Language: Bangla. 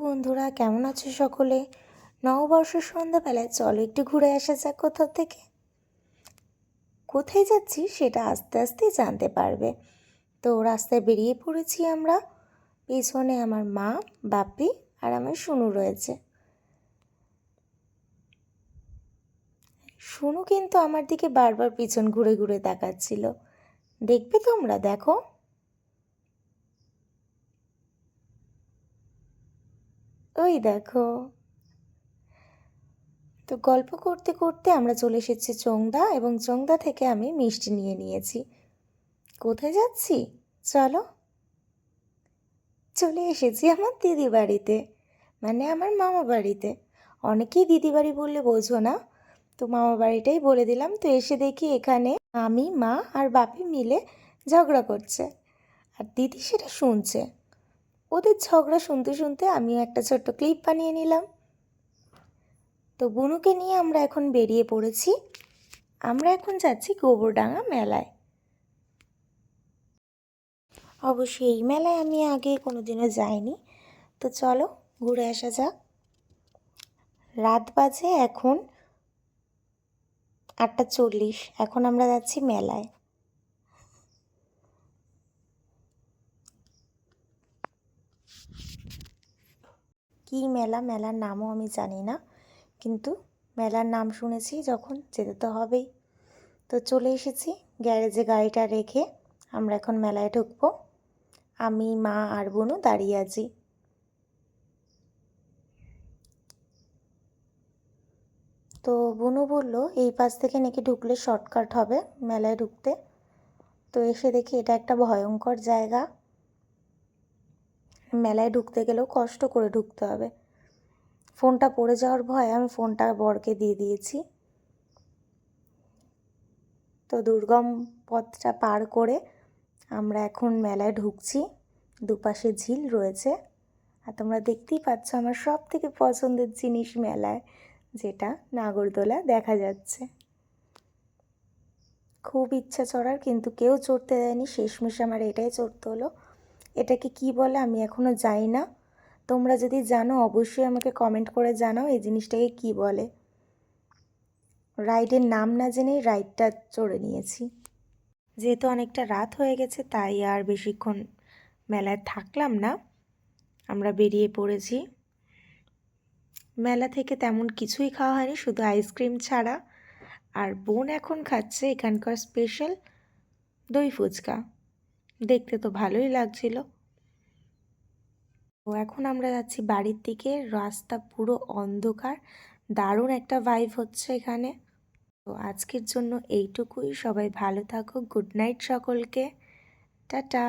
বন্ধুরা, কেমন আছো সকলে? নববর্ষের সন্ধ্যাবেলায় চলো একটু ঘুরে আসা যাক কোথাও থেকে। কোথায় যাচ্ছি সেটা আস্তে আস্তেই জানতে পারবে। তো রাস্তায় বেরিয়ে পড়েছি আমরা। পিছনে আমার মা, বাপি আর আমার শুনু রয়েছে। শুনু কিন্তু আমার দিকে বারবার পিছন ঘুরে ঘুরে তাকাচ্ছিল। দেখবে তোমরা, দেখো। ওই দেখো। তো গল্প করতে করতে আমরা চলে এসেছি চোংদা, এবং চোংদা থেকে আমি মিষ্টি নিয়ে নিয়েছি। কোথায় যাচ্ছি চলো। চলে এসেছি আমার দিদি বাড়িতে, মানে আমার মামা বাড়িতে। অনেকেই দিদি বাড়ি বললে বোঝো না, তো মামা বাড়িটাই বলে দিলাম। তো এসে দেখি এখানে আমি, মা আর বাপি মিলে ঝগড়া করছে, আর দিদি সেটা শুনছে। ওদের ঝগড়া শুনতে শুনতে আমিও একটা ছোট্ট ক্লিপ বানিয়ে নিলাম। তো বুনুকে নিয়ে আমরা এখন বেরিয়ে পড়েছি। আমরা এখন যাচ্ছি গোবরডাঙ্গা মেলায়। অবশ্যই এই মেলায় আমি আগে কোনোদিনও যাইনি, তো চলো ঘুরে আসা যাক। রাত বাজে এখন 8:40। এখন আমরা যাচ্ছি মেলায়। কী মেলা, মেলার নামও আমি জানি না, কিন্তু মেলার নাম শুনেছি যখন, যেতে তো হবেই। তো চলে এসেছি, গ্যারেজে গাড়িটা রেখে আমরা এখন মেলায় ঢুকবো। আমি, মা আর বোনও দাঁড়িয়ে আছি। তো বোনু বলল এই পাশ থেকে নাকি ঢুকলে শর্টকাট হবে মেলায় ঢুকতে। তো এসে দেখি এটা একটা ভয়ঙ্কর জায়গা। মেলায় ঢুকতে গেলেও কষ্ট করে ঢুকতে হবে। ফোনটা পড়ে যাওয়ার ভয়ে আমি ফোনটা বরকে দিয়ে দিয়েছি। তো দুর্গম পথটা পার করে আমরা এখন মেলায় ঢুকছি। দুপাশে ঝিল রয়েছে, আর তোমরা দেখতেই পাচ্ছ আমার সব থেকে পছন্দের জিনিস মেলায়, যেটা নাগরদোলা দেখা যাচ্ছে। খুব ইচ্ছা চড়ার, কিন্তু কেউ চড়তে দেয়নি। শেষমেশ আমার এটাই চড়তে হলো। এটাকে কি বলে আমি এখনও জানি না। তোমরা যদি জানো অবশ্যই আমাকে কমেন্ট করে জানাও এই জিনিসটাকে কি বলে। রাইডের নাম না জেনেই রাইডটা চড়ে নিয়েছি। যেহেতু অনেকটা রাত হয়ে গেছে, তাই আর বেশিক্ষণ মেলায় থাকলাম না, আমরা বেরিয়ে পড়েছি। মেলা থেকে তেমন কিছুই খাওয়া হয়নি, শুধু আইসক্রিম ছাড়া। আর বোন এখন খাচ্ছে এখানকার স্পেশাল দই ফুচকা। দেখতে তো ভালোই লাগছিল। তো এখন আমরা যাচ্ছি বাড়ির দিকে। রাস্তা পুরো অন্ধকার, দারুণ একটা ভাইব হচ্ছে এখানে। তো আজকের জন্য এইটুকুই। সবাই ভালো থাকো। গুড নাইট সকলকে। টাটা।